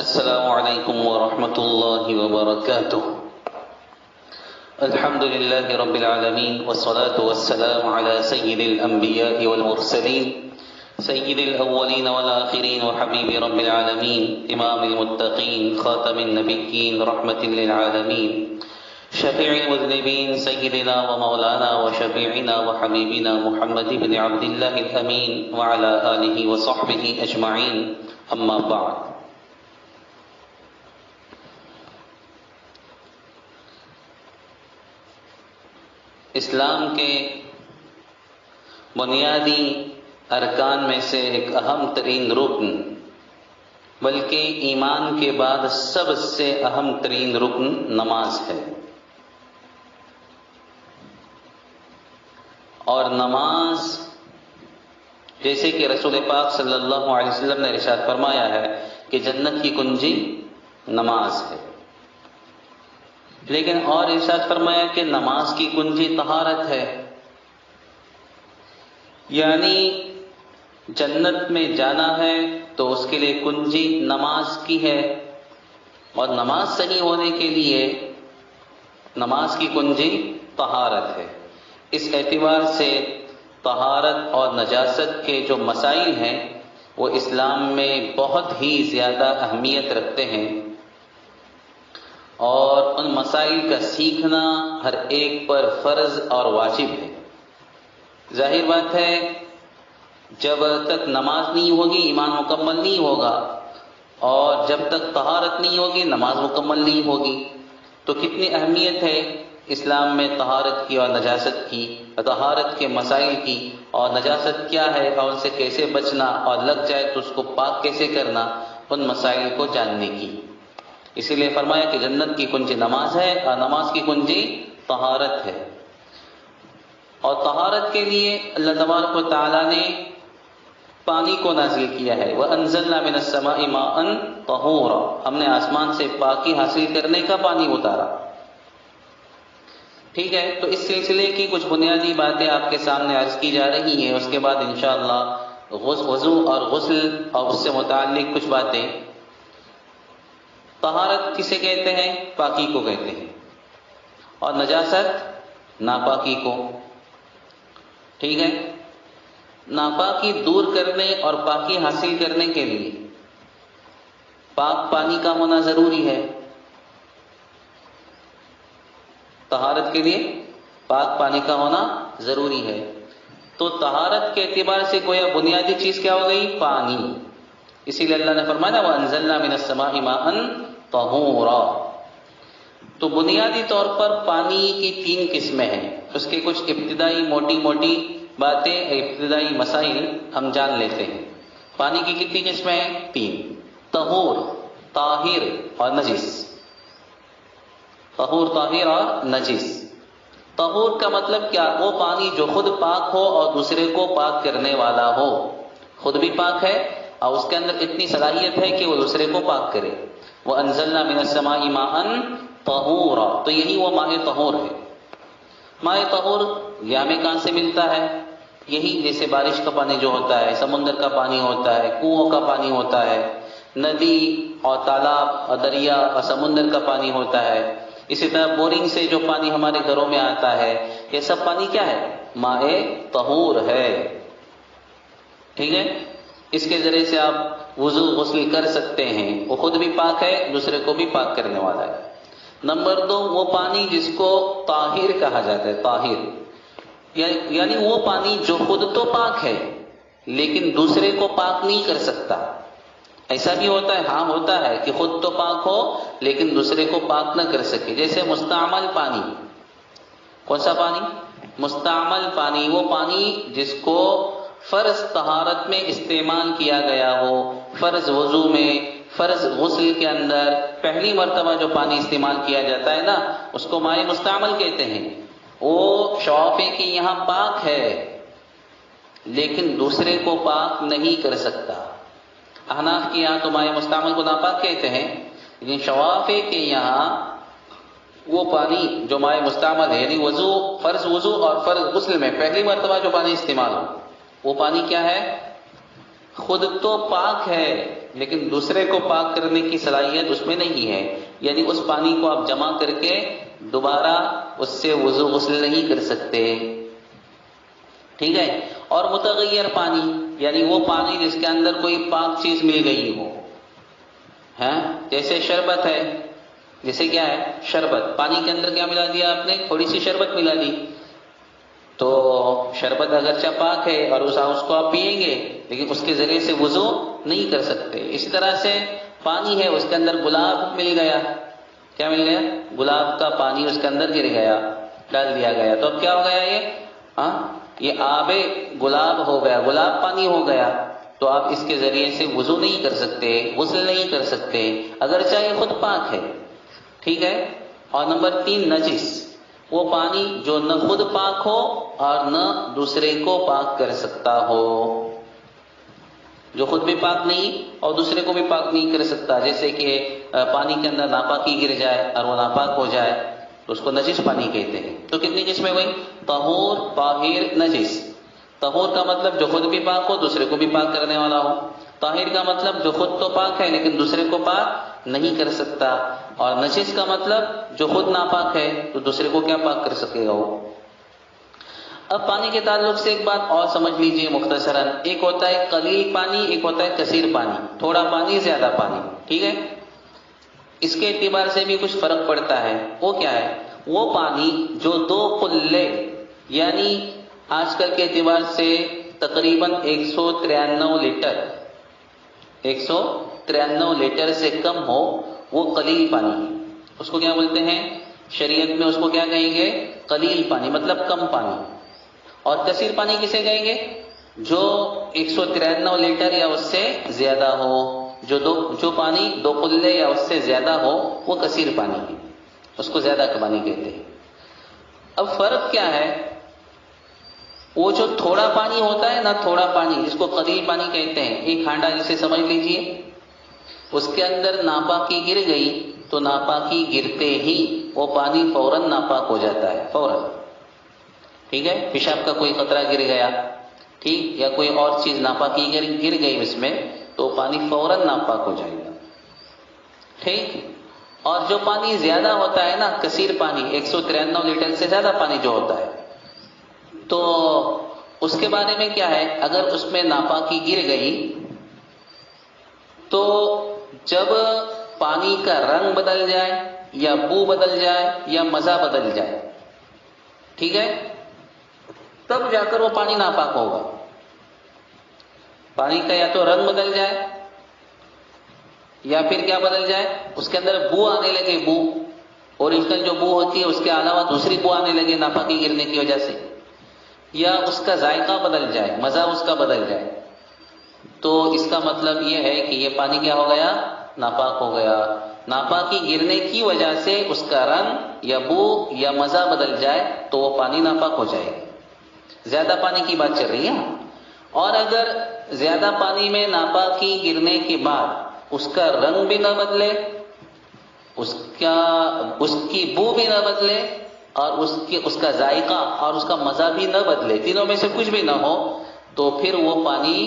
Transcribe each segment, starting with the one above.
السلام علیکم ورحمۃ اللہ وبرکاتہ۔ الحمد للہ رب العالمین والصلاة والسلام علی سید الانبیاء والمرسلین سید الاولین والآخرین وحبیب رب العالمین امام المتقین خاتم النبیین رحمت للعالمین شفیع المذنبین سیدنا ومولانا وشفیعنا وحبیبنا محمد بن عبد اللہ الامین وعلی آلہ وصحبہ اجمعین، اما بعد۔ اسلام کے بنیادی ارکان میں سے ایک اہم ترین رکن، بلکہ ایمان کے بعد سب سے اہم ترین رکن نماز ہے۔ اور نماز، جیسے کہ رسول پاک صلی اللہ علیہ وسلم نے ارشاد فرمایا ہے کہ جنت کی کنجی نماز ہے، لیکن اور ارشاد فرمایا کہ نماز کی کنجی طہارت ہے، یعنی جنت میں جانا ہے تو اس کے لیے کنجی نماز کی ہے، اور نماز صحیح ہونے کے لیے نماز کی کنجی طہارت ہے۔ اس اعتبار سے طہارت اور نجاست کے جو مسائل ہیں وہ اسلام میں بہت ہی زیادہ اہمیت رکھتے ہیں، اور ان مسائل کا سیکھنا ہر ایک پر فرض اور واجب ہے۔ ظاہر بات ہے، جب تک نماز نہیں ہوگی ایمان مکمل نہیں ہوگا، اور جب تک طہارت نہیں ہوگی نماز مکمل نہیں ہوگی۔ تو کتنی اہمیت ہے اسلام میں طہارت کی اور نجاست کی، طہارت کے مسائل کی، اور نجاست کیا ہے اور ان سے کیسے بچنا، اور لگ جائے تو اس کو پاک کیسے کرنا، ان مسائل کو جاننے کی۔ اسی لیے فرمایا کہ جنت کی کنجی نماز ہے، اور نماز کی کنجی طہارت ہے۔ اور طہارت کے لیے اللہ تبارک و تعالیٰ نے پانی کو نازل کیا ہے۔ وَأَنزَلْنَا مِنَ السَّمَاءِ مَاءً طَهُورًا، ہم نے آسمان سے پاکی حاصل کرنے کا پانی اتارا۔ ٹھیک ہے، تو اس سلسلے کی کچھ بنیادی باتیں آپ کے سامنے عرض کی جا رہی ہیں، اس کے بعد انشاءاللہ وضو اور غسل اور اس سے متعلق کچھ باتیں۔ طہارت کسے کہتے ہیں؟ پاکی کو کہتے ہیں، اور نجاست ناپاکی کو۔ ٹھیک ہے، ناپاکی دور کرنے اور پاکی حاصل کرنے کے لیے پاک پانی کا ہونا ضروری ہے۔ طہارت کے لیے پاک پانی کا ہونا ضروری ہے۔ تو طہارت کے اعتبار سے گویا بنیادی چیز کیا ہو گئی؟ پانی۔ اسی لیے اللہ نے فرمایا وَأَنزَلْنَا مِنَ السَّمَاءِ مَاءً طَهُورًا۔ تو بنیادی طور پر پانی کی تین قسمیں ہیں، اس کے کچھ ابتدائی موٹی موٹی باتیں، ابتدائی مسائل ہم جان لیتے ہیں۔ پانی کی کتنی قسمیں ہیں؟ تین: طہور، طاہر اور نجس۔ طہور، طاہر اور نجس۔ طہور کا مطلب کیا؟ وہ پانی جو خود پاک ہو اور دوسرے کو پاک کرنے والا ہو، خود بھی پاک ہے اور اس کے اندر اتنی صلاحیت ہے کہ وہ دوسرے کو پاک کرے۔ وَأَنزَلْنَا مِنَ السَّمَاءِ مَاءً طَهُورًا، تو یہی وہ ماء طہور ہے۔ ماء طہور یا میں کہاں سے ملتا ہے؟ یہی جیسے بارش کا پانی جو ہوتا ہے، سمندر کا پانی ہوتا ہے، کنووں کا پانی ہوتا ہے، ندی اور تالاب اور دریا اور سمندر کا پانی ہوتا ہے، اسی طرح بورنگ سے جو پانی ہمارے گھروں میں آتا ہے، یہ سب پانی کیا ہے؟ ماء طہور ہے۔ ٹھیک ہے، اس کے ذریعے سے آپ وضو غسل کر سکتے ہیں، وہ خود بھی پاک ہے، دوسرے کو بھی پاک کرنے والا ہے۔ نمبر دو، وہ پانی جس کو طاہر کہا جاتا ہے، طاہر یعنی وہ پانی جو خود تو پاک ہے لیکن دوسرے کو پاک نہیں کر سکتا۔ ایسا بھی ہوتا ہے، ہاں ہوتا ہے کہ خود تو پاک ہو لیکن دوسرے کو پاک نہ کر سکے، جیسے مستعمل پانی۔ کون سا پانی؟ مستعمل پانی، وہ پانی جس کو فرض طہارت میں استعمال کیا گیا ہو، فرض وضو میں، فرض غسل کے اندر پہلی مرتبہ جو پانی استعمال کیا جاتا ہے نا، اس کو ماء مستعمل کہتے ہیں۔ وہ شوافی کی یہاں پاک ہے لیکن دوسرے کو پاک نہیں کر سکتا۔ احناف کی یہاں تو ماء مستعمل کو ناپاک کہتے ہیں، لیکن شوافی کے یہاں وہ پانی جو ماء مستعمل ہے، یعنی وضو، فرض وضو اور فرض غسل میں پہلی مرتبہ جو پانی استعمال ہو، وہ پانی کیا ہے؟ خود تو پاک ہے لیکن دوسرے کو پاک کرنے کی صلاحیت اس میں نہیں ہے، یعنی اس پانی کو آپ جمع کر کے دوبارہ اس سے وضو غسل نہیں کر سکتے، ٹھیک ہے۔ اور متغیر پانی، یعنی وہ پانی جس کے اندر کوئی پاک چیز مل گئی ہو، جیسے شربت ہے، جیسے کیا ہے شربت، پانی کے اندر کیا ملا دیا آپ نے؟ تھوڑی سی شربت ملا دی، تو شربت اگرچہ پاک ہے اور اس کو آپ پیئیں گے لیکن اس کے ذریعے سے وضو نہیں کر سکتے۔ اسی طرح سے پانی ہے، اس کے اندر گلاب مل گیا، کیا مل گیا؟ گلاب کا پانی اس کے اندر گر گیا، ڈال دیا گیا، تو اب کیا ہو گیا؟ یہ آب گلاب ہو گیا، گلاب پانی ہو گیا، تو آپ اس کے ذریعے سے وضو نہیں کر سکتے، غسل نہیں کر سکتے، اگرچہ یہ خود پاک ہے، ٹھیک ہے۔ اور نمبر 3 نجس، وہ پانی جو نہ خود پاک ہو اور نہ دوسرے کو پاک کر سکتا ہو، جو خود بھی پاک نہیں اور دوسرے کو بھی پاک نہیں کر سکتا، جیسے کہ پانی کے اندر ناپاکی گر جائے اور وہ ناپاک ہو جائے تو اس کو نجس پانی کہتے ہیں۔ تو کتنی قسمیں ہوئی؟ طہور، طاہر، نجس۔ طہور کا مطلب جو خود بھی پاک ہو، دوسرے کو بھی پاک کرنے والا ہو۔ طاہر کا مطلب جو خود تو پاک ہے لیکن دوسرے کو پاک نہیں کر سکتا، اور نجس کا مطلب جو خود ناپاک ہے تو دوسرے کو کیا پاک کر سکے گا وہ۔ اب پانی کے تعلق سے ایک بات اور سمجھ لیجئے مختصراً، ایک ہوتا ہے قلیل پانی، ایک ہوتا ہے کثیر پانی، تھوڑا پانی زیادہ پانی، ٹھیک ہے۔ اس کے اعتبار سے بھی کچھ فرق پڑتا ہے، وہ کیا ہے؟ وہ پانی جو 2 قلے یعنی آج کل کے اعتبار سے تقریباً 193 لیٹر 193 لیٹر سے کم ہو، وہ قلیل پانی ہے۔ اس کو کیا بولتے ہیں شریعت میں؟ اس کو کیا کہیں گے؟ قلیل پانی، مطلب کم پانی۔ اور کثیر پانی کسے کہیں گے؟ جو 193 لیٹر یا اس سے زیادہ ہو، جو پانی 2 قلے یا اس سے زیادہ ہو وہ کثیر پانی ہے، اس کو زیادہ پانی کہتے ہیں۔ اب فرق کیا ہے؟ وہ جو تھوڑا پانی ہوتا ہے نا، تھوڑا پانی جس کو قلیل پانی کہتے ہیں، ایک ہانڈا جسے سمجھ لیجئے، اس کے اندر ناپاکی گر گئی تو ناپاکی گرتے ہی وہ پانی فوراً ناپاک ہو جاتا ہے، فوراً، ٹھیک ہے۔ پیشاب کا کوئی قطرہ گر گیا، ٹھیک، یا کوئی اور چیز ناپاکی گر گئی اس میں تو پانی فوراً ناپاک ہو جائے گا، ٹھیک۔ اور جو پانی زیادہ ہوتا ہے نا، کثیر پانی، 193 لیٹر سے زیادہ پانی جو ہوتا ہے، تو اس کے بارے میں کیا ہے؟ اگر اس میں ناپاکی گر گئی تو جب پانی کا رنگ بدل جائے یا بو بدل جائے یا مزہ بدل جائے، ٹھیک ہے، تب جا کر وہ پانی ناپاک ہوگا۔ پانی کا یا تو رنگ بدل جائے یا پھر کیا بدل جائے؟ اس کے اندر بو آنے لگے، بو، اوریجنل جو بو ہوتی ہے اس کے علاوہ دوسری بو آنے لگے ناپاکی گرنے کی وجہ سے، یا اس کا ذائقہ بدل جائے، مزہ اس کا بدل جائے، تو اس کا مطلب یہ ہے کہ یہ پانی کیا ہو گیا؟ ناپاک ہو گیا۔ ناپاکی گرنے کی وجہ سے اس کا رنگ یا بو یا مزہ بدل جائے تو وہ پانی ناپاک ہو جائے گا۔ زیادہ پانی کی بات چل رہی ہے۔ اور اگر زیادہ پانی میں ناپاکی گرنے کے بعد اس کا رنگ بھی نہ بدلے، اس کی بو بھی نہ بدلے، اور اس کا ذائقہ اور اس کا مزہ بھی نہ بدلے، تینوں میں سے کچھ بھی نہ ہو، تو پھر وہ پانی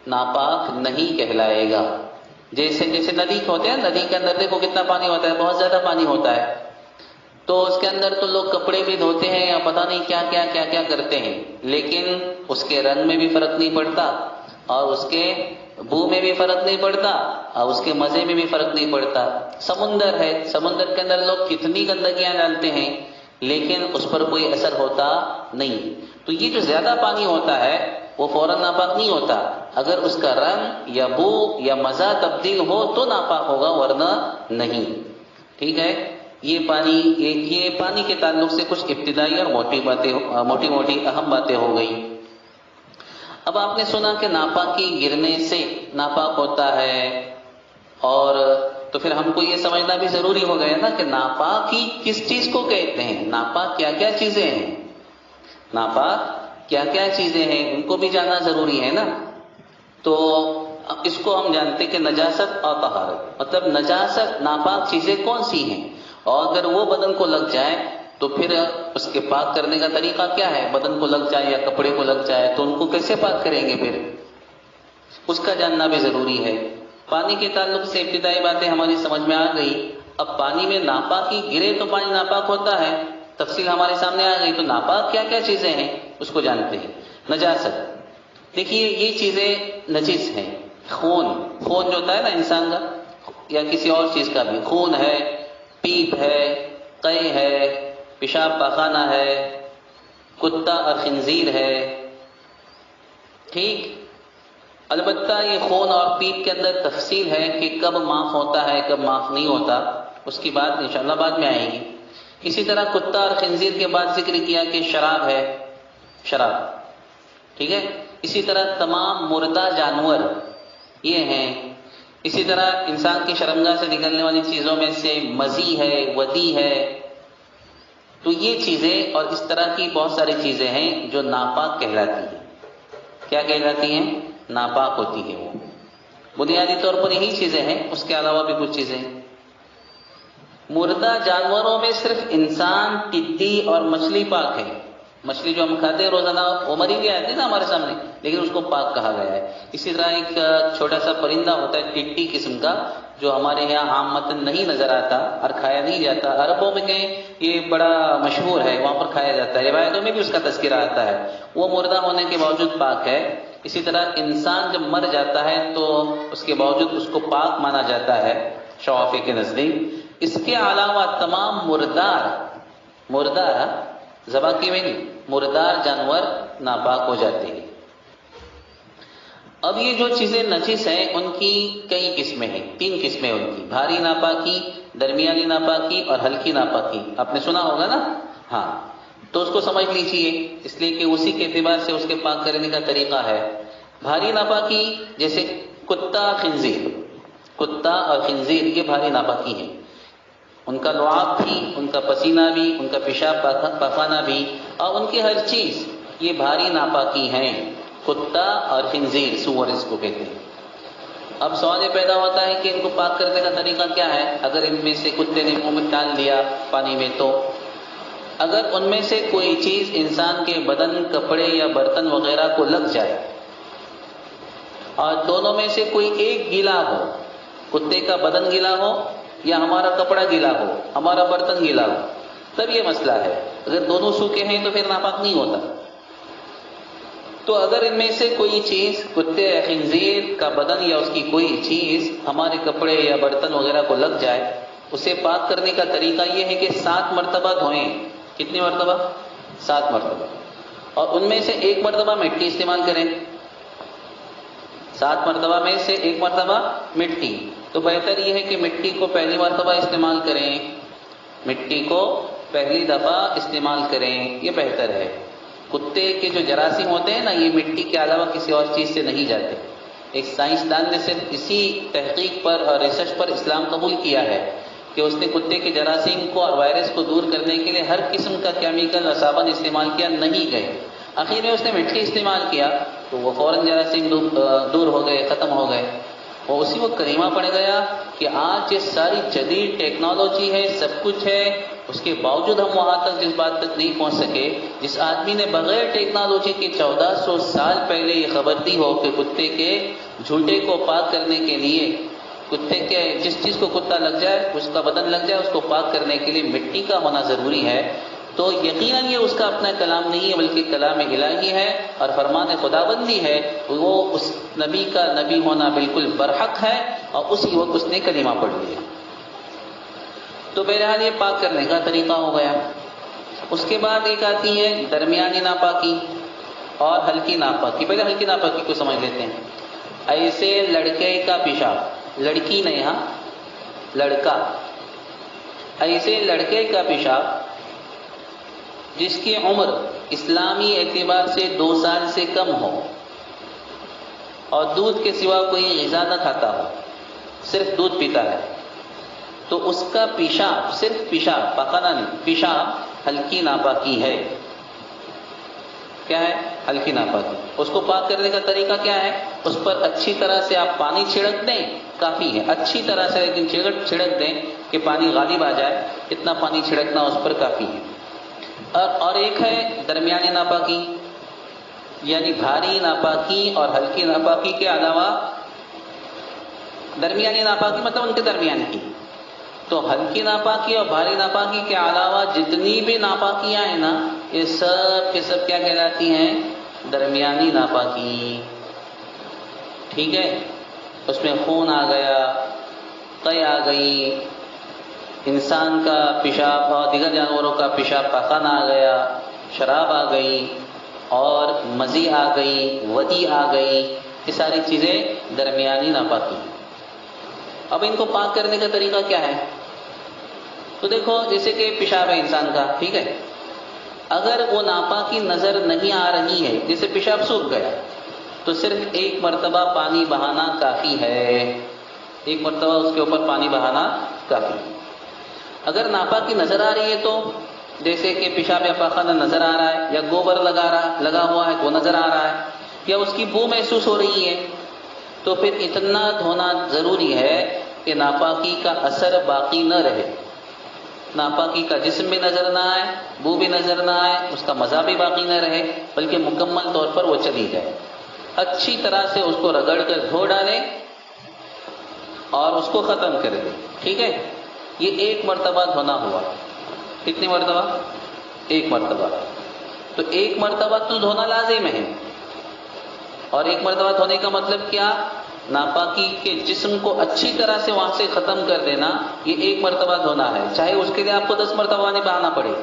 ناپاک نہیں کہلائے گا۔ جیسے ندی ہوتے ہیں، ندی کے اندر دیکھو کتنا پانی ہوتا ہے، بہت زیادہ پانی ہوتا ہے، تو اس کے اندر تو لوگ کپڑے بھی دھوتے ہیں یا پتہ نہیں کیا کیا کیا کیا کرتے ہیں، لیکن اس کے رنگ میں بھی فرق نہیں پڑتا اور اس کے بو میں بھی فرق نہیں پڑتا اور اس کے مزے میں بھی فرق نہیں پڑتا۔ سمندر ہے، سمندر کے اندر لوگ کتنی گندگیاں ڈالتے ہیں لیکن اس پر کوئی اثر ہوتا نہیں۔ تو یہ جو زیادہ پانی ہوتا ہے وہ فوراً ناپاک نہیں ہوتا، اگر اس کا رنگ یا بو یا مزہ تبدیل ہو تو ناپاک ہوگا، ورنہ نہیں، ٹھیک ہے۔ یہ پانی کے تعلق سے کچھ ابتدائی اور موٹی موٹی اہم باتیں ہو گئی۔ اب آپ نے سنا کہ ناپاکی گرنے سے ناپاک ہوتا ہے، اور تو پھر ہم کو یہ سمجھنا بھی ضروری ہو گیا نا کہ ناپاکی کس چیز کو کہتے ہیں، ناپاک کیا کیا چیزیں ہیں، ناپاک کیا کیا چیزیں ہیں، ان کو بھی جاننا ضروری ہے نا۔ تو اس کو ہم جانتے کہ نجاست اور طہارت، مطلب نجاست ناپاک چیزیں کون سی ہیں، اور اگر وہ بدن کو لگ جائے تو پھر اس کے پاک کرنے کا طریقہ کیا ہے؟ بدن کو لگ جائے یا کپڑے کو لگ جائے تو ان کو کیسے پاک کریں گے؟ پھر اس کا جاننا بھی ضروری ہے۔ پانی کے تعلق سے ابتدائی باتیں ہماری سمجھ میں آ گئی. اب پانی میں ناپاکی گرے تو پانی ناپاک ہوتا ہے، تفصیل ہمارے سامنے آ گئی. تو ناپاک کیا کیا چیزیں ہیں اس کو جانتے ہیں. نجاست، دیکھیے یہ چیزیں نجس ہیں. خون جو ہوتا ہے نا انسان کا یا کسی اور چیز کا بھی، خون ہے، پیپ ہے، قے ہے، پیشاب پاخانہ ہے، کتا اور خنزیر ہے. ٹھیک، البتہ یہ خون اور پیپ کے اندر تفصیل ہے کہ کب معاف ہوتا ہے کب معاف نہیں ہوتا، اس کی بات انشاءاللہ بعد میں آئے گی. اسی طرح کتا اور خنزیر کے بعد ذکر کیا کہ شراب ہے، شراب. ٹھیک ہے، اسی طرح تمام مردہ جانور یہ ہیں. اسی طرح انسان کی شرمگاہ سے نکلنے والی چیزوں میں سے مزی ہے، ودی ہے. تو یہ چیزیں اور اس طرح کی بہت ساری چیزیں ہیں جو ناپاک کہلاتی ہیں. کیا کہلاتی ہیں؟ ناپاک ہوتی ہے. وہ بنیادی طور پر یہی چیزیں ہیں، اس کے علاوہ بھی کچھ چیزیں. مردہ جانوروں میں صرف انسان، ٹڈی اور مچھلی پاک ہے. مچھلی جو ہم کھاتے ہیں روزانہ وہ مری ہوئی آتی ہے نا ہمارے سامنے، لیکن اس کو پاک کہا گیا ہے. اسی طرح ایک چھوٹا سا پرندہ ہوتا ہے ٹڈی قسم کا، جو ہمارے یہاں عامتاً نہیں نظر آتا اور کھایا نہیں جاتا. عربوں میں یہ بڑا مشہور ہے، وہاں پر کھایا جاتا ہے، روایتوں میں بھی اس کا تذکرہ آتا ہے. وہ مردہ ہونے کے باوجود پاک ہے. اسی طرح انسان جب مر جاتا ہے تو اس کے باوجود اس کو پاک مانا جاتا ہے شوافی کے نزدیک. اس کے علاوہ تمام مردار ذبح کی ہوئی نہیں، مردار جانور ناپاک ہو جاتے ہیں. اب یہ جو چیزیں نجس ہیں ان کی کئی قسمیں ہیں، 3 قسمیں ان کی: بھاری ناپاکی، درمیانی ناپاکی اور ہلکی ناپاکی. آپ نے سنا ہوگا نا؟ ہاں، تو اس کو سمجھ لیجیے، اس لیے کہ اسی کے اعتبار سے اس کے پاک کرنے کا طریقہ ہے. بھاری ناپاکی جیسے کتا اور خنزیر یہ بھاری ناپاکی ہیں. ان کا لعاب بھی، ان کا پسینہ بھی، ان کا پیشاب پاخانہ بھی اور ان کی ہر چیز یہ بھاری ناپاکی ہیں. کتا اور خنزیر، سور اس کو کہتے ہیں. اب سوال یہ پیدا ہوتا ہے کہ ان کو پاک کرنے کا طریقہ کیا ہے؟ اگر ان میں سے کتے نے منہ میں ڈال دیا پانی میں، تو اگر ان میں سے کوئی چیز انسان کے بدن، کپڑے یا برتن وغیرہ کو لگ جائے اور دونوں میں سے کوئی ایک گیلا ہو، کتے کا بدن گیلا ہو یا ہمارا کپڑا گیلا ہو، ہمارا برتن گیلا ہو، تب یہ مسئلہ ہے. اگر دونوں سوکھے ہیں تو پھر ناپاک نہیں ہوتا. تو اگر ان میں سے کوئی چیز، کتے یا خنزیر کا بدن یا اس کی کوئی چیز ہمارے کپڑے یا برتن وغیرہ کو لگ جائے، اسے پاک کرنے کا طریقہ یہ ہے کہ 7 مرتبہ دھوئیں. کتنی مرتبہ؟ 7 مرتبہ. اور ان میں سے 1 مرتبہ مٹی استعمال کریں. 7 مرتبہ میں سے 1 مرتبہ مٹی. تو بہتر یہ ہے کہ مٹی کو پہلی مرتبہ استعمال کریں، مٹی کو پہلی دفعہ استعمال کریں، یہ بہتر ہے. کتے کے جو جراثیم ہوتے ہیں نا، یہ مٹی کے علاوہ کسی اور چیز سے نہیں جاتے. ایک سائنسدان نے صرف اسی تحقیق پر اور ریسرچ پر اسلام قبول کیا ہے کہ اس نے کتے کے جراثیم کو اور وائرس کو دور کرنے کے لیے ہر قسم کا کیمیکل اور صابن استعمال کیا، نہیں گئے. آخر میں اس نے مٹی استعمال کیا تو وہ فوراً جراثیم دور ہو گئے، ختم ہو گئے. وہ اسی وقت کلمہ پڑ گیا کہ آج یہ ساری جدید ٹیکنالوجی ہے، سب کچھ ہے، اس کے باوجود ہم وہاں تک جس بات تک نہیں پہنچ سکے جس آدمی نے بغیر ٹیکنالوجی کے 1400 سال پہلے یہ خبر دی ہو کہ کتے کے جھوٹے کو پاک کرنے کے لیے، کتے کے جس چیز کو کتا لگ جائے، اس کا بدن لگ جائے، اس کو پاک کرنے کے لیے مٹی کا ہونا ضروری ہے. تو یقیناً یہ اس کا اپنا کلام نہیں ہے بلکہ کلام الہی ہے اور فرمان خداوندی ہے. وہ اس نبی کا نبی ہونا بالکل برحق ہے اور اسی وقت اس نے کلمہ پڑھ لیا. تو بہرحال یہ پاک کرنے کا طریقہ ہو گیا. اس کے بعد ایک آتی ہے درمیانی ناپاکی اور ہلکی ناپاکی. پہلے ہلکی ناپاکی کو سمجھ لیتے ہیں. ایسے لڑکے کا پیشاب، لڑکی نہیں، ہاں لڑکا، ایسے لڑکے کا پیشاب جس کی عمر اسلامی اعتبار سے 2 سال سے کم ہو اور دودھ کے سوا کوئی غذا نہ کھاتا ہو، صرف دودھ پیتا ہے، تو اس کا پیشاب، صرف پیشاب، پاخانہ نہیں، پیشاب ہلکی ناپاکی ہے. کیا ہے؟ ہلکی ناپاکی. اس کو پاک کرنے کا طریقہ کیا ہے؟ اس پر اچھی طرح سے آپ پانی چھڑک دیں، کافی ہے. اچھی طرح سے لیکن چھڑک دیں کہ پانی غالب آ جائے، اتنا پانی چھڑکنا اس پر کافی ہے. اور ایک ہے درمیانی ناپاکی، یعنی بھاری ناپاکی اور ہلکی ناپاکی کے علاوہ درمیانی ناپاکی مطلب ان کے درمیان کی. تو ہلکی ناپاکی اور بھاری ناپاکی کے علاوہ جتنی بھی ناپاکیاں ہیں نا، یہ سب کے سب کیا کہلاتی ہیں؟ درمیانی ناپاکی. ٹھیک ہے؟ اس میں خون آ گیا، قے آ گئی، انسان کا پیشاب اور دیگر جانوروں کا پیشاب پاخانہ آ گیا، شراب آ گئی، اور مزی آ گئی، ودی آ گئی، یہ ساری چیزیں درمیانی ناپاکی. اب ان کو پاک کرنے کا طریقہ کیا ہے؟ تو دیکھو، جیسے کہ پیشاب ہے انسان کا، ٹھیک ہے، اگر وہ ناپاکی نظر نہیں آ رہی ہے، جیسے پیشاب سوکھ گیا، تو صرف ایک مرتبہ پانی بہانا کافی ہے. ایک مرتبہ اس کے اوپر پانی بہانا کافی. اگر ناپاکی نظر آ رہی ہے تو، جیسے کہ پیشاب یا پاخانہ نظر آ رہا ہے، یا گوبر لگا ہوا ہے وہ نظر آ رہا ہے، یا اس کی بو محسوس ہو رہی ہے، تو پھر اتنا دھونا ضروری ہے کہ ناپاکی کا اثر باقی نہ رہے. ناپاکی کا جسم بھی نظر نہ آئے، بو بھی نظر نہ آئے، اس کا مزہ بھی باقی نہ رہے، بلکہ مکمل طور پر وہ چلی جائے. اچھی طرح سے اس کو رگڑ کر دھو ڈالیں اور اس کو ختم کر دیں. ٹھیک ہے؟ یہ ایک مرتبہ دھونا ہوا. کتنی مرتبہ؟ ایک مرتبہ. تو ایک مرتبہ تو دھونا لازم ہے. اور ایک مرتبہ دھونے کا مطلب کیا؟ ناپاکی کے جسم کو اچھی طرح سے وہاں سے ختم کر دینا، یہ ایک مرتبہ دھونا ہے. چاہے اس کے لیے آپ کو 10 مرتبہ نہیں بہانا پڑے،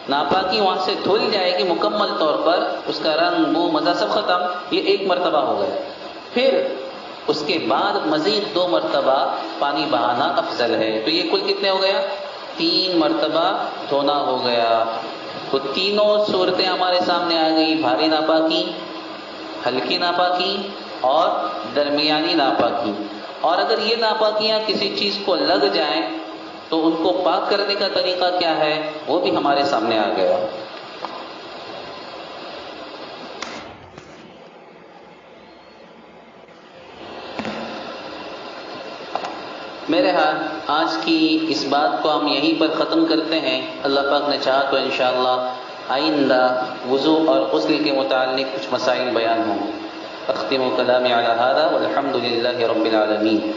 ناپاکی وہاں سے دھل جائے گی مکمل طور پر، اس کا رنگ، بو، مزہ سب ختم. یہ ایک مرتبہ ہو گیا. پھر اس کے بعد مزید 2 مرتبہ پانی بہانا افضل ہے. تو یہ کل کتنے ہو گیا؟ 3 مرتبہ دھونا ہو گیا. تو تینوں صورتیں ہمارے سامنے آ گئی: بھاری ناپاکی، ہلکی ناپاکی اور درمیانی ناپاکی. اور اگر یہ ناپاکیاں کسی چیز کو لگ جائیں تو ان کو پاک کرنے کا طریقہ کیا ہے، وہ بھی ہمارے سامنے آ گیا. میرے ہاں آج کی اس بات کو ہم یہیں پر ختم کرتے ہیں. اللہ پاک نے چاہا تو انشاءاللہ آئندہ وضو اور غسل کے متعلق کچھ مسائل بیان ہوں. اختم کلامی علی ھذا والحمد للہ رب العالمین.